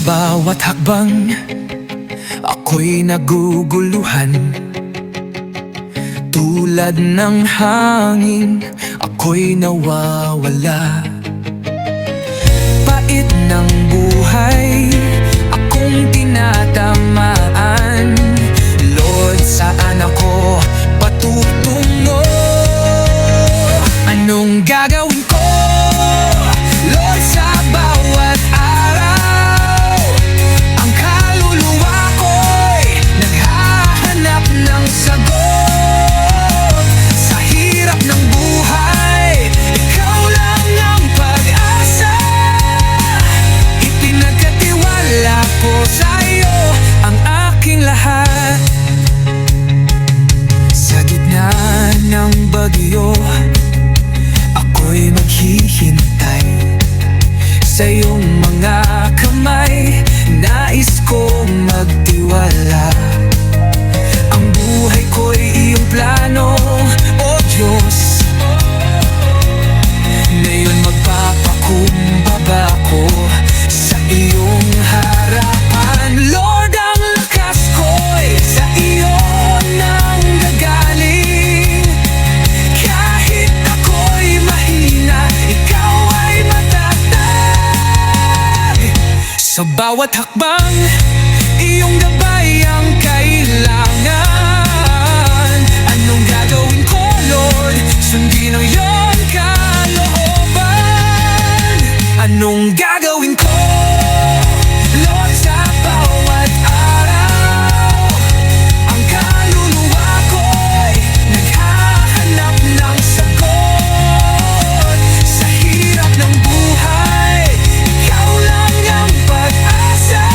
bawat hakbang, ako'y naguguluhan. Tulad ng hangin, ako'y nawawala. Pait ng buhay, akong tinatamaan. Lord, saan ako patutungo? Anong gagawin ko, Lord, sa bawat araw? Ang kaluluwa ko'y naghahanap ng sagot. Sa hirap ng buhay, ikaw lang ang pag-asa. Ipinagkatiwala ko sa'yo ang aking lahat. Sa gitna ng bagyo, ako'y maghihintay sa iyong mga kamay. Nais kong magtiwala. Ang buhay ko'y iyong plano, O Diyos. Ngayon magpapakumbaba ko sa iyong harapan. Lord, ang lakas ko'y sa iyo nanggagaling. Kahit ako'y mahina, ikaw ay matatag. Sa bawat hakbang, iyong gabay ang kailangan. Anong gagawin ko, Lord? Sundin ang iyong kalooban. Anong gagawin ko, Lord, sa bawat araw? Ang kaluluwa ko'y naghahanap ng sagot. Sa hirap ng buhay, ikaw lang ang pag-asa.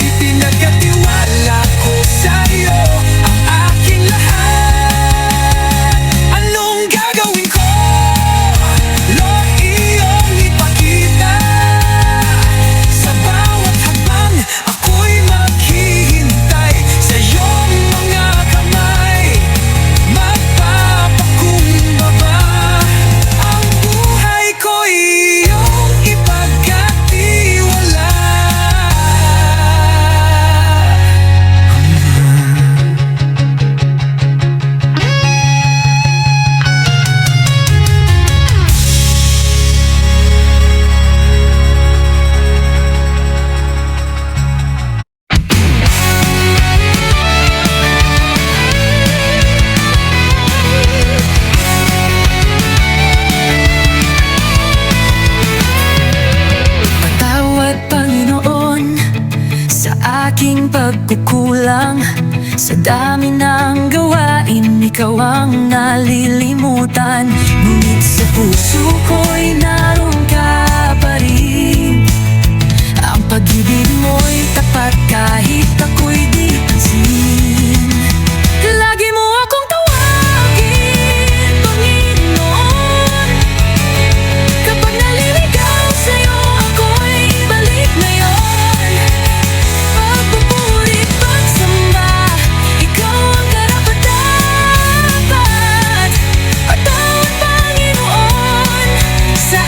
Ipinagkatiwala ko sa'yo ang aking lahat. Anong gagawin ko, Lord, iyong ipakita. Sa bawat hakbang, ako'y maghihintay sa iyong mga kamay. Magpapakumbaba, ang buhay ko'y iyong ipagkatiwala. Patawad, Panginoon, sa aking pagkukulang. Sa dami ng gawain, ikaw ang nalilimutan. Ngunit sa puso ko'y naroon ka pa rin. Ang pag-ibig mo'y tapat kahit ako'y di pansin. Lagi mo akong tawagin, Panginoon. Kapag naliligaw sa'yo, ako'y ibalik ngayon. Pagpupuri, pagsamba, ikaw ang karapat-dapat. Patawad, Panginoon, sa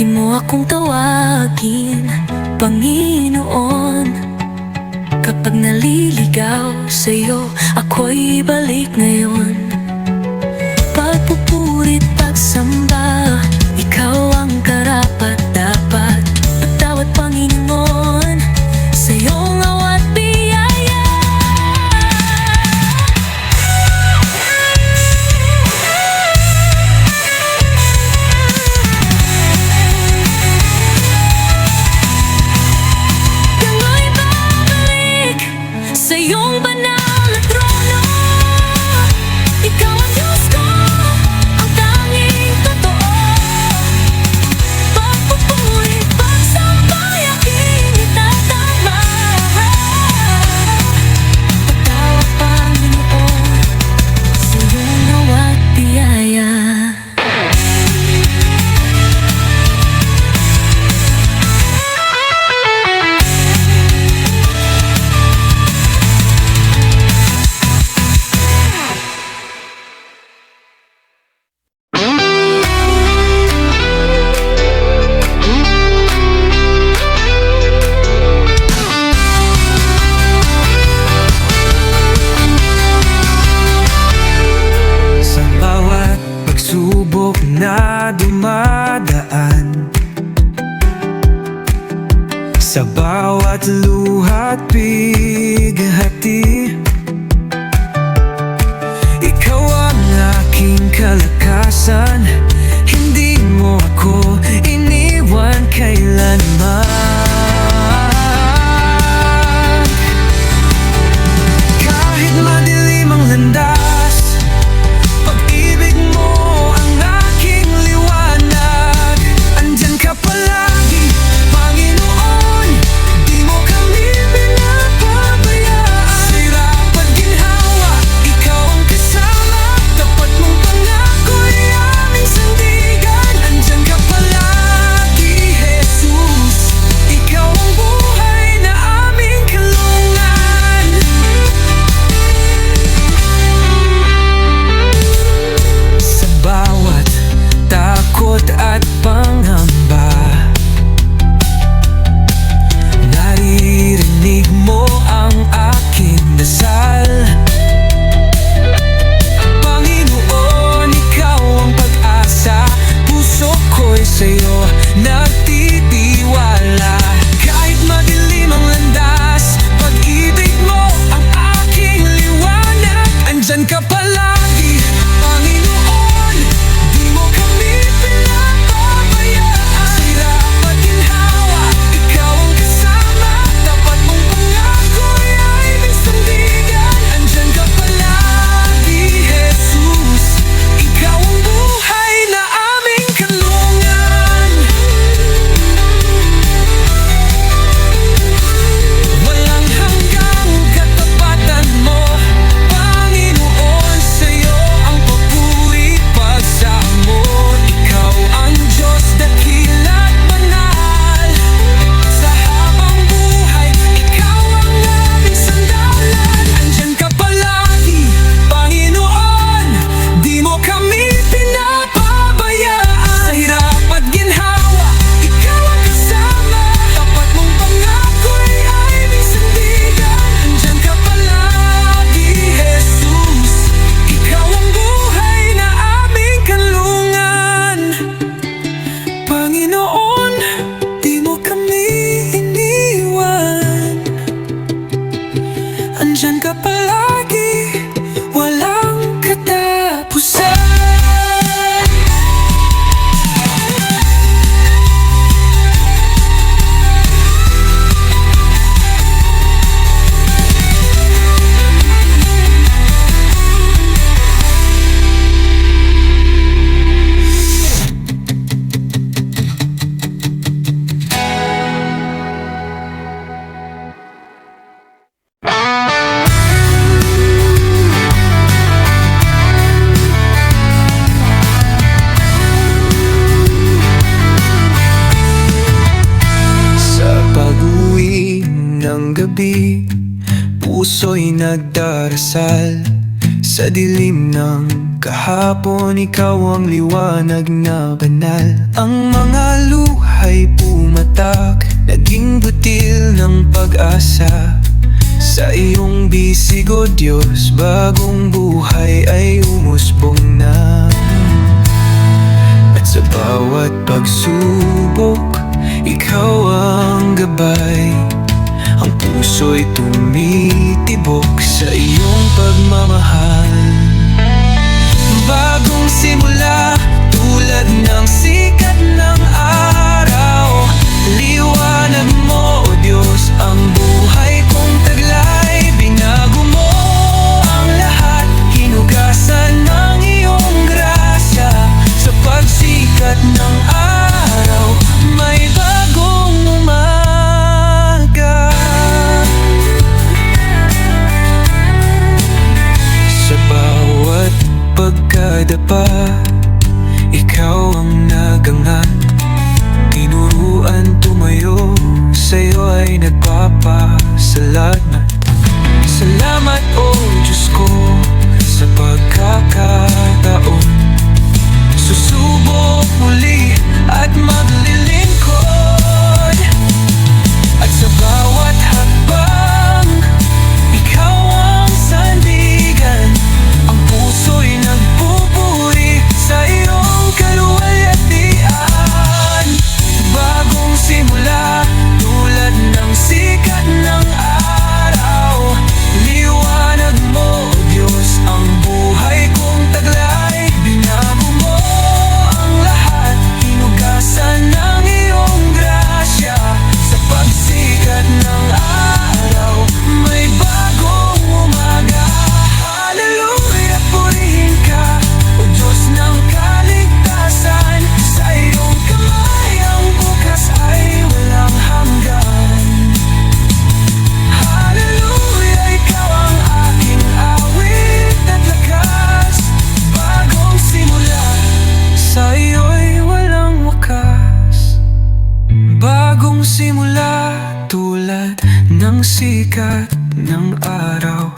Lagi mo akong tawagin, Panginoon. Kapag naliligaw sa'yo, ako'y balik ngayon. Pagpupurit, pagsamba, ikaw ang karapat-dapat. Patawad, Panginoon, sa iyong awat biyaya. Kano'y babalik sa iyong banal na trono. Ikaw ang Diyos ko, ang tanging totoo. Pagpupulit, pagsambay, aking itatama. Patawad, Panginoon, sa iyong awat biyaya. Sa bawat pagsubok na dumadaan, sa bawat luha't bighati, ikaw ang aking kalakasan. Hindi mo ako iniwan kailanman. Kahit madilim ang landas, pag-ibig mo ang aking liwanag. Andyan ka palagi, Panginoon, di mo kami pinapabayaan. Sa hirap at ginhawa, ikaw ang kasama. Tapat mong pangako'y aming sandigan. Andyan ka palagi, Jesus, ikaw ang buhay na aming kalungan. Sa bawat takot at pangamba, naririnig mo ang aking dasal. Panginoon, ikaw ang pag-asa, puso ko'y sa'yo nagtitiwala. Kahit madilim ang landas, pag-ibig mo ang aking liwanag. Andyan ka palagi, Panginoon, di mo kami pinapabayaan. Sa hirap at ginhawa, ikaw ang kasama. Tapat mong pangako'y aming sandigan. Andyan ka palagi, Jesus, ikaw ang buhay na aming kalungan. Walang hanggang katapatan mo, Panginoon, sa'yo ang papuri, pagsamo. Ikaw ang Diyos, dakila't banal. Sa habang buhay, ikaw ang aming sandalan. Andyan ka palagi, Panginoon, di mo kami pinapabayaan. Sa hirap at ginhawa, ikaw ang kasama. Tapat mong pangako'y aming sandigan. Andyan ka palagi, Jesus, ikaw ang buhay na aming kalungan. Panginoon, di mo kami iniwan. Andyan ka palagi, walang katapusan. gabi, puso'y nagdarasal. Sa Sa dilim ng kahapon, ikaw ang liwanag na banal. Ang mga luhay pumatak, naging butil ng pag-asa. Sa iyong bisig, O Diyos, bagong buhay ay umusbong na. At sa bawat pagsubok, ikaw ang gabay. Ang puso'y tumitibok sa iyong pagmamahal. Bagong simula, tulad ng sikat ng araw. Liwanag mo, O Diyos, ang buhay kong taglay. Binago mo ang lahat, hinugasan ng iyong grasya. Sa pagsikat ng araw, may bagong umaga. Sa bawat pagkadapa, ikaw ang nagangat. Tinuruan tumayo, sa'yo ay nagpapasalamat. Salamat, O Diyos ko, sa pagkakataon. Susubok muli at maglilingkod. At sa bawat hakbang, ikaw ang sandigan. Ang puso'y nagpupuri sa iyong kaluwalhatian. Bagong simula, tulad ng sikat ng araw. Liwanag mo, O Diyos, ang buhay kong taglay. Binago mo ang lahat, hinugasan ng iyong grasya. Sa pagsikat ng araw, may bagong umaga. Hallelujah, purihin ka, O Diyos ng kaligtasan. Sa iyong kamay ang bukas ay walang hanggan. Hallelujah, ikaw ang aking awit at lakas. Bagong simula, sa iyo'y walang wakas. Bagong simula, tulad ng sikat ng araw.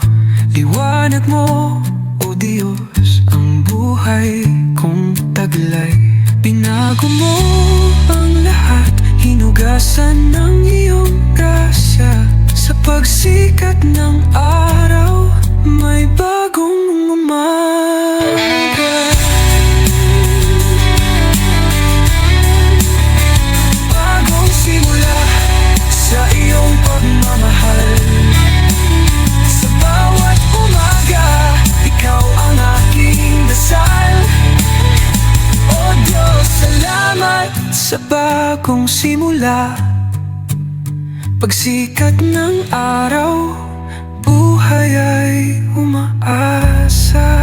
Liwanag mo, O Diyos, ang buhay kong taglay. Binago mo ang lahat, hinugasan ng iyong grasya. Sa pagsikat ng araw, may bagong umaga. Bagong simula, sa iyong pagmamahal. Sa bawat umaga, ikaw ang aking dasal. O Diyos, salamat sa bagong simula. Pagsikat ng araw, buhay ay umaasa.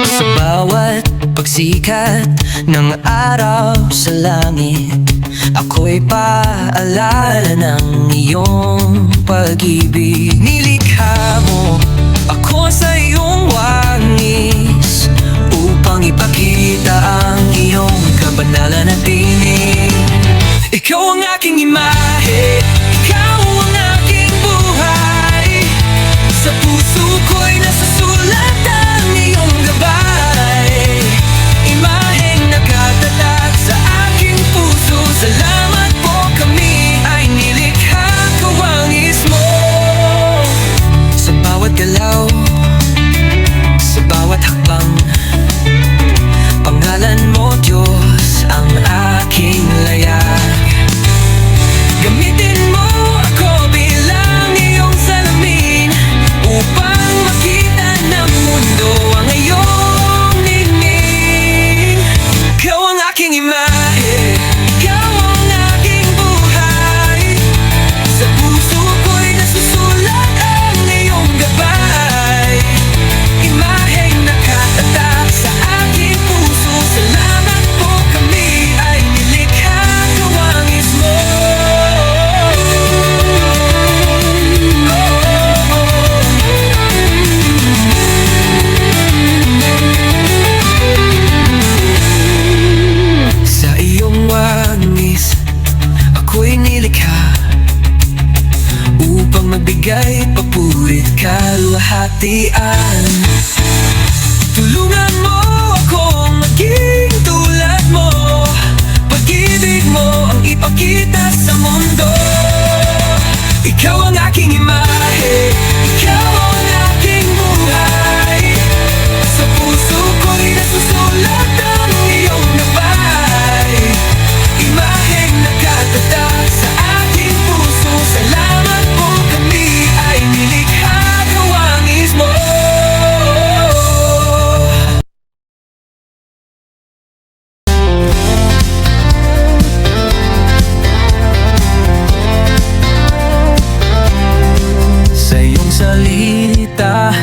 Sa bawat pagsikat ng araw sa langit, ako'y paalala ng iyong pag-ibig. Nilikha mo ako sa iyong wangis, upang ipakita ang iyong kabanalan at tinig. Ikaw ang aking imahe, ikaw ang aking buhay. Sa puso ko'y nasusulat ang iyong gabay. Imaheng nakatatag sa aking puso. Salamat po, kami ay nilikha, kawangis mo. Sa bawat galaw, sa bawat hakbang, pangalan mo, Diyos, ang aking layag. sulit kalwahatian. Tulungan mo akong maging tulad mo, pag-ibig mo ang ipakita sa mundo. Ikaw ang aking imahe, ikaw ang aking buhay. Sa puso ko'y nasusulat ang iyong gabay, imaheng nakatatak sa aking puso. Salamat po, kami ay nilikha kawangis mo. Sa iyong salita,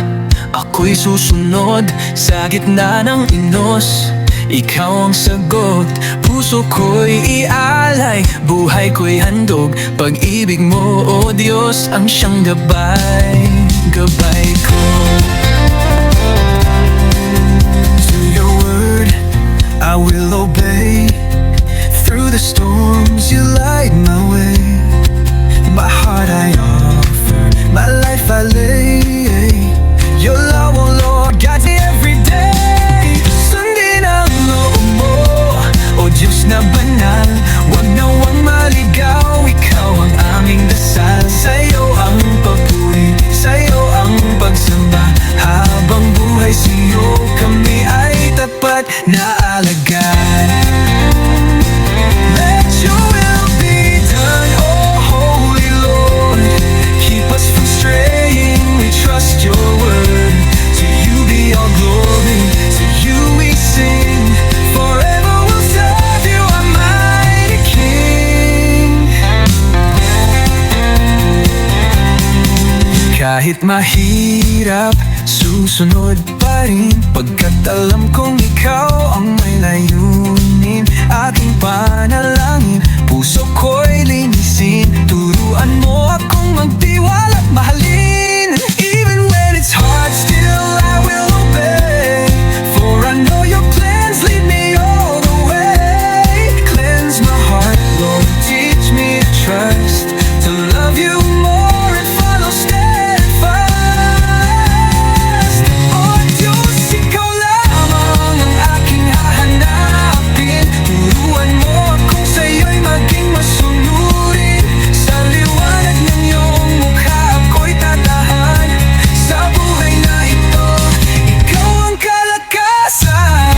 ako'y susunod sa gitna ng inos. Ikaw ang sagot, puso ko'y ialay, buhay ko'y handog. Pag-ibig mo, o Diyos, ang siyang gabay, gabay ko. To your word, I will obey. Through the storms, you light my way. My heart I offer, my life I lay. Your love, oh Lord, guides me every day. Sundin ang loob mo, o Diyos na banal. Huwag nawang maligaw, ikaw ang aming dasal. Sa'yo ang papuri, sa'yo ang pagsamba. Habang buhay sa'yo, kami ay tapat na alagad. Let your will be done, oh Holy Lord. Keep us from straying, we trust your word. To you be all glory, to you we sing. Forever we'll serve you, our mighty King. Kahit mahirap, susunod pa rin, pagkat alam kong ikaw ang may layunin. Aking panalangin, puso ko'y linisin. Turuan mo akong magtiwala at mahalin. Even when it's hard, still I will obey. For I know your plans lead me all the way. Cleanse my heart, Lord, teach me to trust, to love you more and follow steadfast. Oh Diyos, ikaw lamang ang aking hahanapin. Turuan mo akong sa'yo'y maging masunurin. Sa liwanag ng iyong mukha ako'y tatahan. Sa buhay na ito, ikaw ang kalakasan.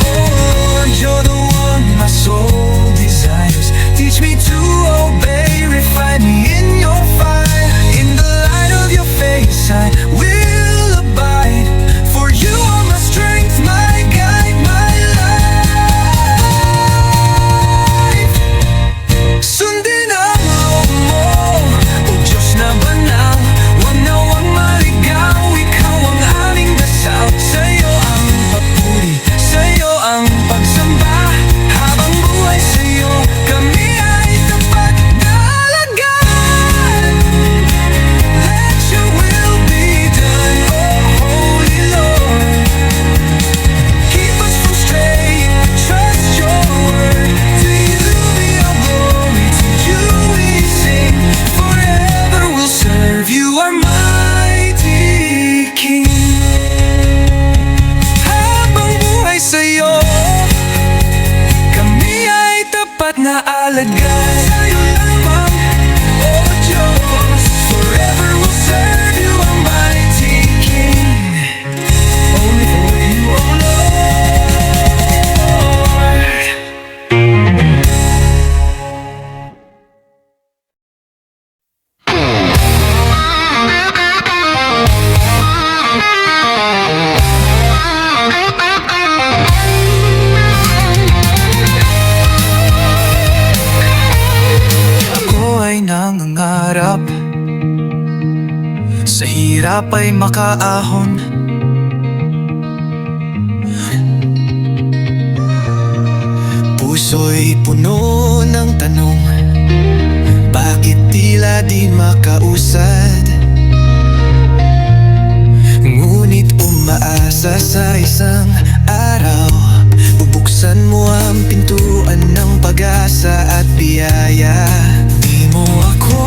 Oh, you're the one my soul desires. Teach me to obey, refine me in your fire. In the light of your face I will abide. For you are my strength, my guide, my life. Sundin ang loob mo, o Diyos na banal. Huwag nawang maligaw, ikaw ang aming dasal. Sa'yo ang papuri, sa'yo ang pagsamba. Habang buhay sa'yo, kami ay tapat na alagad. Let your will be done, oh Holy Lord. Keep us from straying, trust your word. To you be all glory, to you we sing. Forever we'll serve you, our mighty King. Habang buhay sa'yo, kami ay tapat na alagad. Sa'yo lamang, oh Diyos. Forever we'll serve you, our mighty King. Only for you, oh Lord. Ako ay nangangarap, sa hirap ay makaahon. Puso'y puno ng tanong, bakit tila di makausad? Ngunit umaasa sa isang araw, bubuksan mo ang pintuan ng pag-asa at biyaya. Di mo ako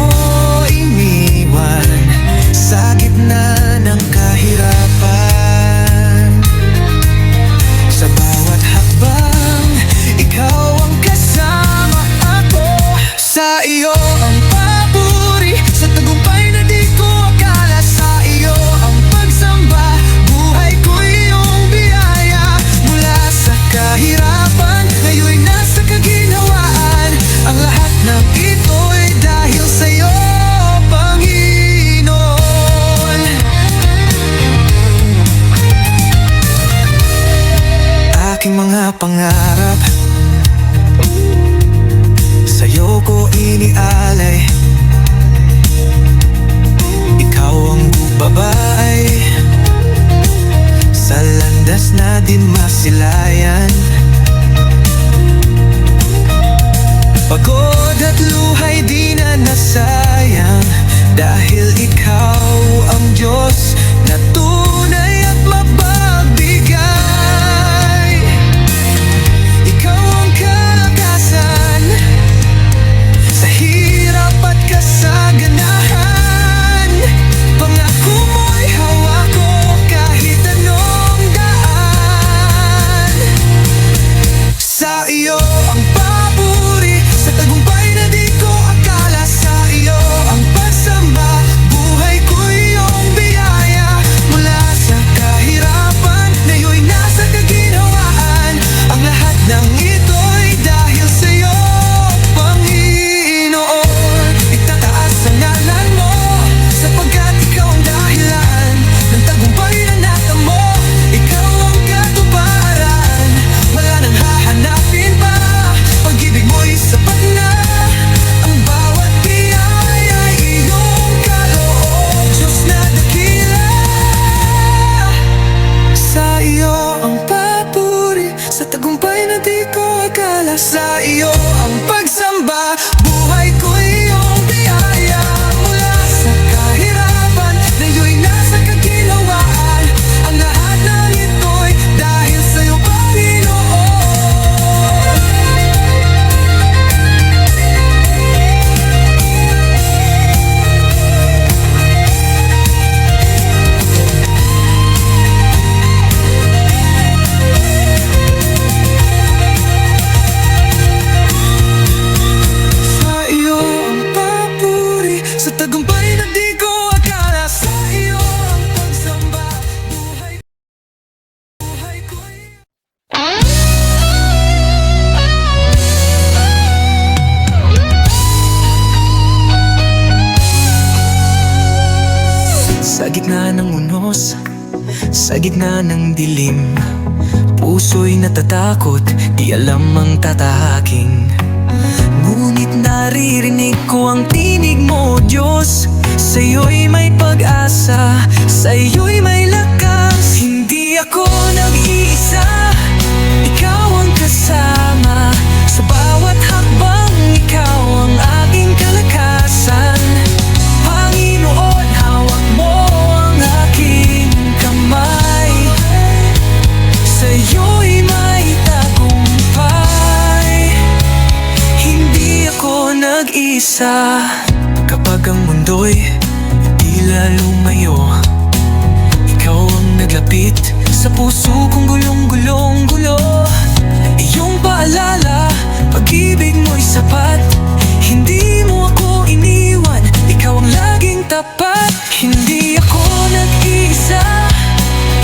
ng ito'y dahil sa'yo, Panginoon. Aking mga pangarap sa'yo ko inialay. Ikaw ang bubabay sa landas na di masilayan. Pagod at luhay di na nasayang, dahil ikaw ang Diyos na tunay at mapagbigay. Ikaw ang kalakasan sa hirap at kasaganahan. Pangako mo'y hawak ko kahit anong daan. Sa iyo ang papuri, sa tagumpay na di ko akala. Sa iyo ang pagsamba, buhay ko iyong biyaya. Mula sa kahirapan, ngayon nasa kaginhawaan. Ang lahat ng ito'y dahil sa iyo, Panginoon. Itataas ang ngalan mo, sapagkat ikaw ang dahilan ng tagumpay na natamo. Ikaw ang katuparan, wala nang hahanapin pa. Pag-ibig mo'y sapat na, ang bawat biyaya'y iyong kaloob. Diyos na dakila, sa iyo ang papuri, sa tagumpay na di ko akala. Sa iyo ang pagsamba, buhay ko iyong biyaya. Mula sa kahirapan, ngayon nasa kaginhawaan. Ang lahat ng ito'y dahil sa'yo, Panginoon. Sa iyo ang papuri, sa tagumpay na di ko akala. Sa iyo ang pagsamba, buhay ko sa gitna ng unos, sa gitna ng dilim, puso'y natatakot, di alam ang tatahaking. Ngunit naririnig ko ang tinig mo, Diyos. Sa'yo'y may pag-asa, sa'yo'y may lakas. Hindi ako nag-iisa, ikaw ang kasama. Sa bawat hakbang, ikaw ang aking kalakasan. Panginoon, hawak mo ang aking kamay. Sa'yo'y may tagumpay. Hindi ako nag-isa. Kapag ang mundo'y tila lumayo, ikaw ang naglapit sa puso kong gulong-gulong-gulo. Iyong paalala, pag-ibig mo'y sapat. Hindi mo ako iniwan, ikaw ang laging tapat. Hindi ako nag-iisa,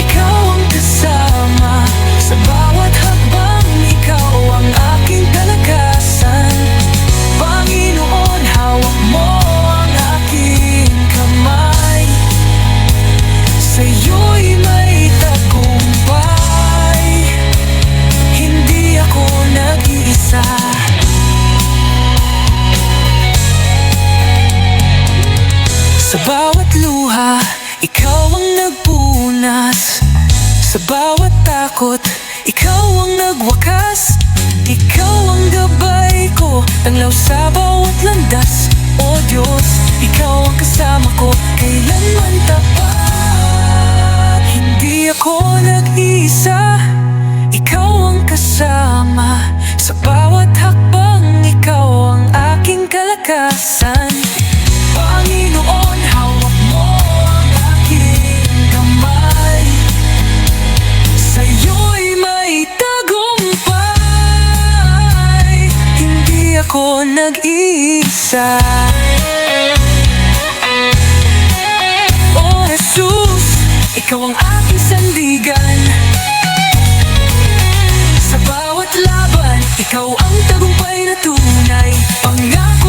ikaw ang kasama. Sa bawat hakbang, ikaw ang aking kalakasan. Panginoon, hawak mo ang aking kamay. Sa'yo'y may tagumpay. Hindi ako nag-iisa. Sa bawat luha, ikaw ang nagpunas. Sa bawat takot, ikaw ang nagwakas. Ikaw ang gabay ko, tanglaw sa bawat landas. O Diyos, ikaw ang kasama ko, kailanman tapat. Hindi ako nag-iisa, ikaw ang kasama. Sa bawat hakbang, ikaw ang aking kalakasan. Panginoon, hawak mo ang aking kamay. Sa'yo'y may tagumpay. Hindi ako nag-iisa. Oh Jesus, ikaw ang aking sandigan. Sa bawat laban, ikaw ang tagumpay na tunay. Pangako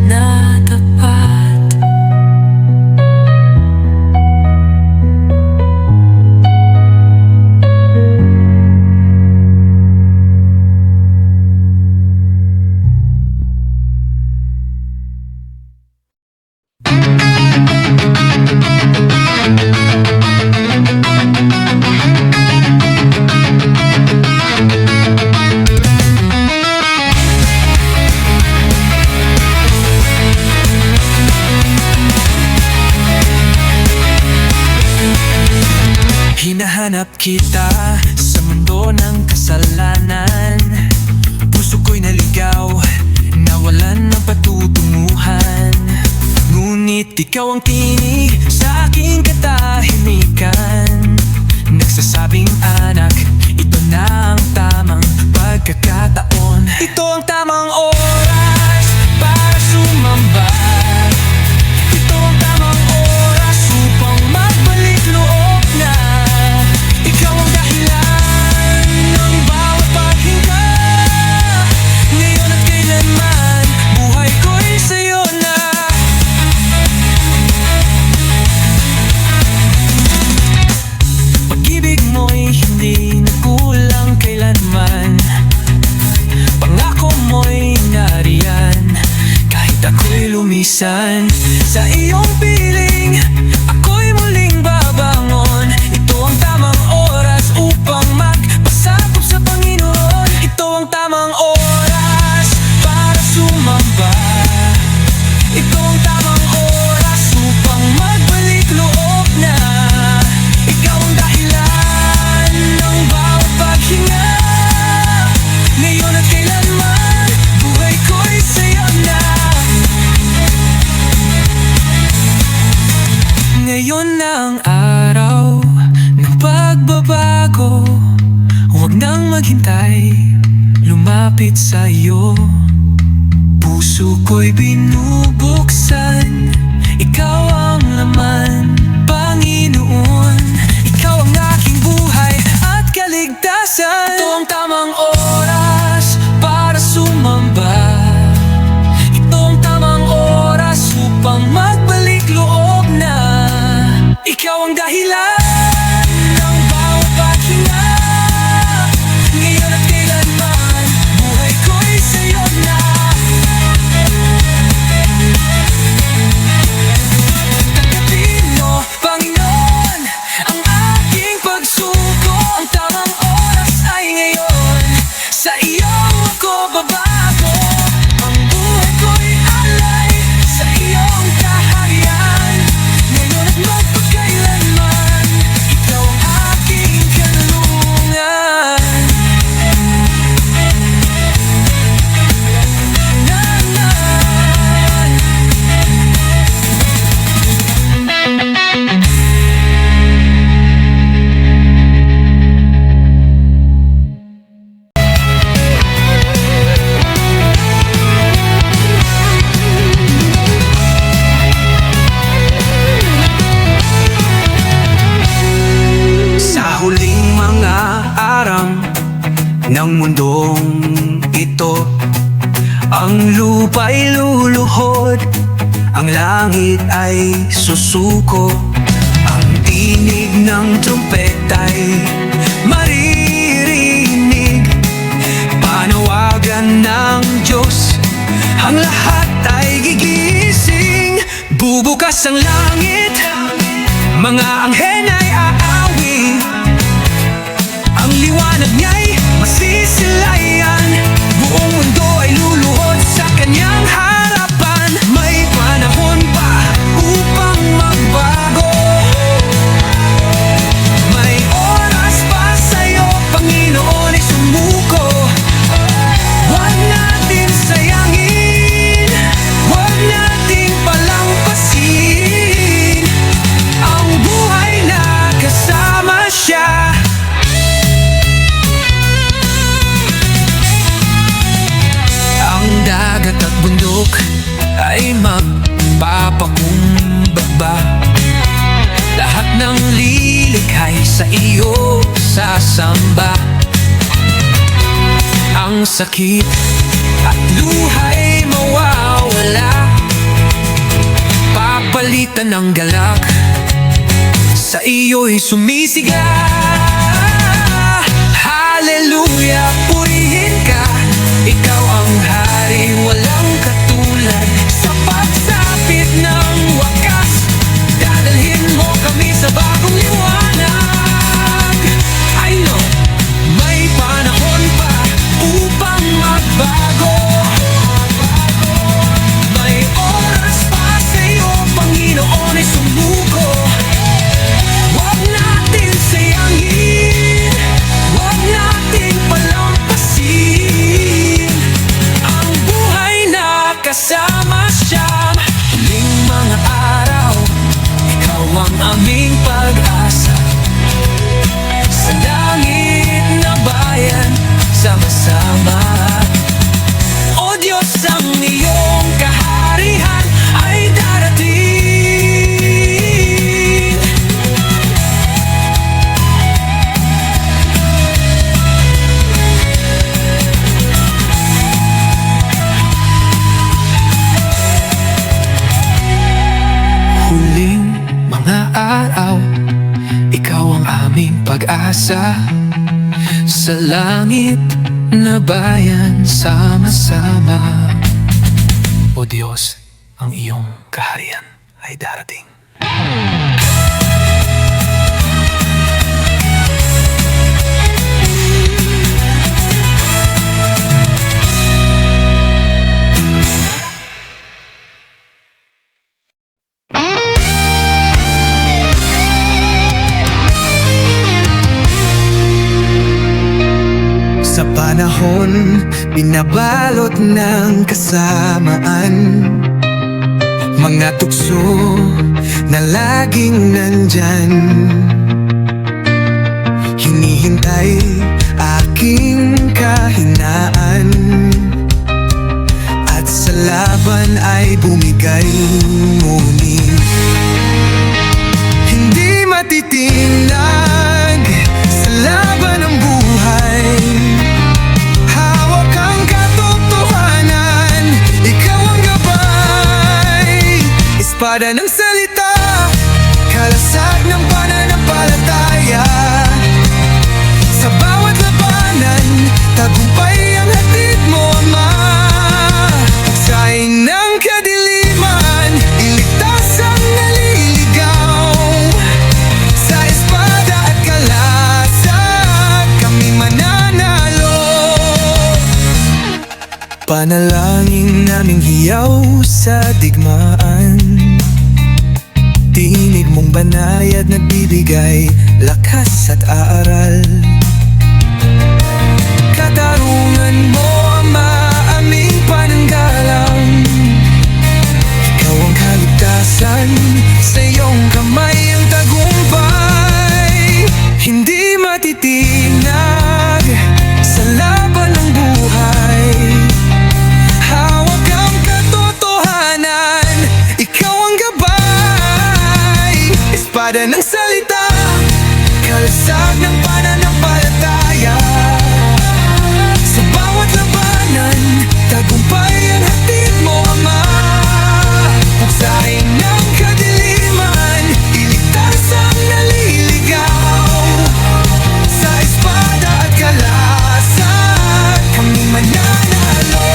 na tapat. Hinahanap kita sa mundo ng kasalanan. Puso ko'y naligaw, nawalan ng patutunguhan. Ngunit ikaw ang tinig sa aking katahimikan. Nagsasabing anak, ito na ang tamang pagkakataon. Ito ang tamang oras para sumamba. Ito ang tamang oras upang magbalik loob na. Ikaw ang dahilan ng bawat paghinga. Ngayon at kailanman, buhay ko'y sa'yo na. Pag-ibig mo'y hindi nagkulang kailanman. Pangako mo'y nariyan kahit ako'y lumisan. Sa iyong piling, ako'y muling babangon. Ito ang tamang oras upang magpasakop sa Panginoon. Ito ang tamang oras para sumamba. Ito ang tamang oras upang magbalik loob na. Ikaw ang dahilan ng bawat paghinga. Ngayon at kailanman, buhay ko'y sa'yo na. Ngayon na ang araw ng pagbabago. Huwag nang maghintay, lumapit sa'yo. Puso ko'y binubuksan, ikaw ang laman, Panginoon. Ikaw ang aking buhay at kaligtasan. Ito ang tamang oras para sumamba. Ito ang tamang oras upang magbalik loob na. Ikaw ang dahilan ng bawat paghinga. Ngayon at kailanman, buhay ko'y sa'yo na. Tanggapin mo, Panginoon, ang aking pagsuko. Ang tamang oras ay ngayon. Sa iyo ako babago. Ang buhay ko'y alay sa iyong kaharian. Ngayon at magpakailanman, ikaw ang aking kanlungan. Sa huling mga araw ng mundong ito, ang lupa'y luluhod, ang langit ay susuko. Ang tinig ng trumpeta'y maririnig, panawagan ng Diyos, ang lahat ay gigising. Bubukas ang langit, mga anghel ay aawi, ang liwanag niya'y masisilayan. Buong mundo ay luluhod sa kanyang harapan. May panahon pa upang magbago. May oras pa sa'yo, Panginoon ay sumuko. Huwag natin sayangin, huwag natin palampasin ang buhay na kasama siya. Ang dagat at bundok ay magpapakumbaba. Lahat ng lilikhay sa iyo sasamba. Ang sakit at luha'y mawawala. ingatan ng galak, sa iyo'y sumisiga. Hallelujah, purihin ka, ikaw ang hari, walang katulad. Sa pagsapit ng wakas, dadalhin mo kami sa bagong liwanag. I know, may panahon pa upang magbago. May oras pa sa'yo, Panginoon, ay sumuko. Huwag natin sayangin, huwag natin palampasin ang buhay na kasama siya. Huling mga araw, ikaw ang aming pag-asa. Sa langit na bayan, sama-sama. O Diyos, ang iyong kaharian ay darating. Huling mga araw, ikaw ang aming pag-asa. Sa langit na bayan, sama-sama. O Diyos, ang iyong kaharian ay darating. Sa panahon, binabalot ng kasamaan, mga tukso na laging nandyan. Hinihintay aking kahinaan, at sa laban ay bumigay. Ngunit hindi matitinag sa laban ng buhay. Hawak ang katotohanan, ikaw ang gabay. Espada ng salita, kalasag ng pananampalataya. Sa bawat labanan, tagumpay ang hatid mo, Ama. Pagsaing ng kadiliman, iligtas ang naliligaw. Sa espada at kalasag, kami mananalo. Panalangin naming hiyaw sa digmaan, tinig mong banayad nagbibigay lakas at aaral. Katarungan mo, Ama, aming pananggalang. Ikaw ang kaligtasan, sa iyong kamay ang tagumpay. Hindi matitinag sa laban ng buhay. Hawak ang katotohanan, ikaw ang gabay. Espada ng salita, kalasag ng pananampalataya. Sa bawat labanan, tagumpay ang hatid mo, Ama. Pagsaing ng kadiliman, iligtas ang naliligaw. Sa espada at kalasag, kami mananalo.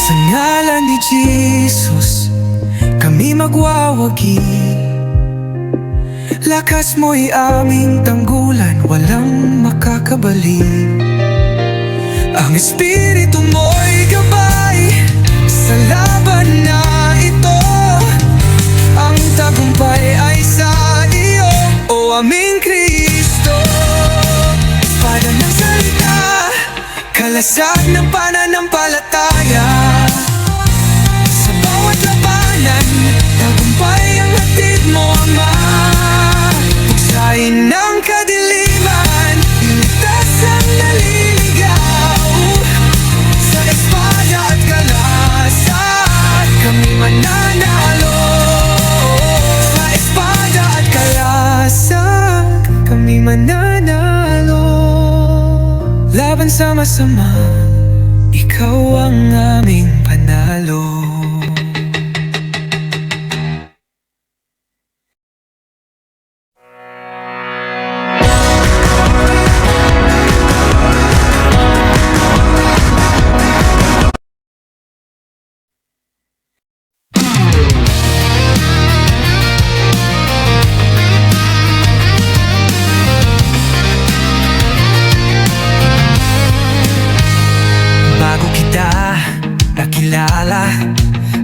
Sa ngalan ni Jesus, kami magwawagi. Lakas mo'y aming tanggulan, walang makakabali. Ang Espiritu mo'y gabay sa laban na ito. Ang tagumpay ay sa iyo, o aming Kristo. Espada ng salita, kalasag ng pananampalataya. Sa bawat labanan, tagumpay ang hatid mo, Ama. Pagsain ng kadiliman, iligtas ang naliligaw. Sa espada at kalasag, kami mananalo. Sa espada at kalasag, kami mananalo. Laban sa masama, ikaw ang aming panalo. Bago kita nakilala,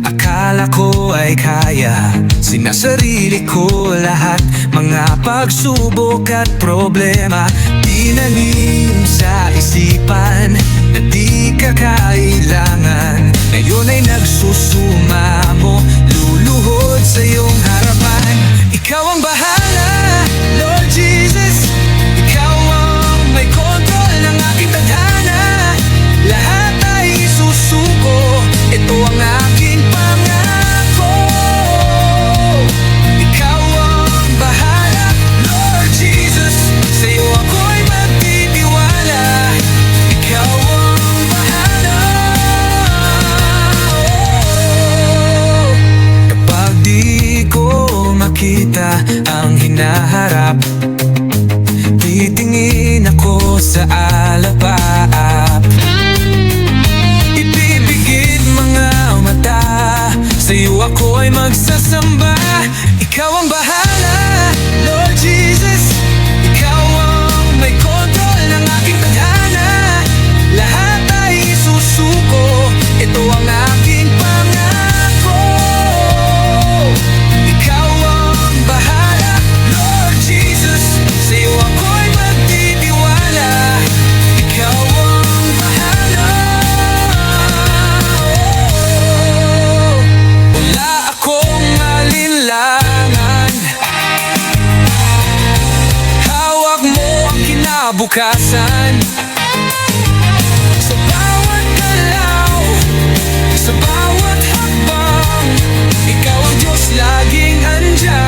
akala ko ay kaya. Sinasarili ko lahat, mga pagsubok at problema. Tinanim sa isipan na di ka kailangan. Ngayon ay nagsusumamo, luluhod sa iyong harapan. Ikaw ang bahala, Lord Jesus. Ikaw ang may kontrol ng aking tadhana. Lahat ay isusuko, ito ang aking pangako. Ikaw ang bahala, Lord Jesus. Sa iyo ako'y magtitiwala. Ikaw ang bahala. Kapag di ko makita ang hinaharap, titingin ako sa alapaap. Ibibigit mga mata, sa iyo ako ay magsasamba. Ikaw ang bahala, Lord Jesus. Ikaw ang may kontrol ng aking tadhana. Lahat ay isusuko, ito ang aking pangako. Ikaw ang bahala, Lord Jesus. Sa iyo ako'y magtitiwala. Ikaw ang bahala. Wala akong alinlangan, hawak mo ang kinabukasan. Sa bawat galaw, sa bawat hakbang, ikaw ang Diyos laging andyan.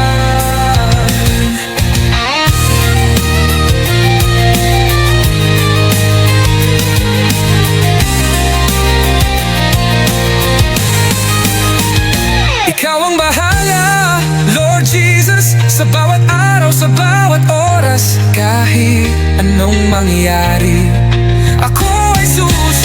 Ikaw ang bahala, Lord Jesus. Sa bawat araw, sa bawat oras, kahit anong mangyari, ako ay susunod.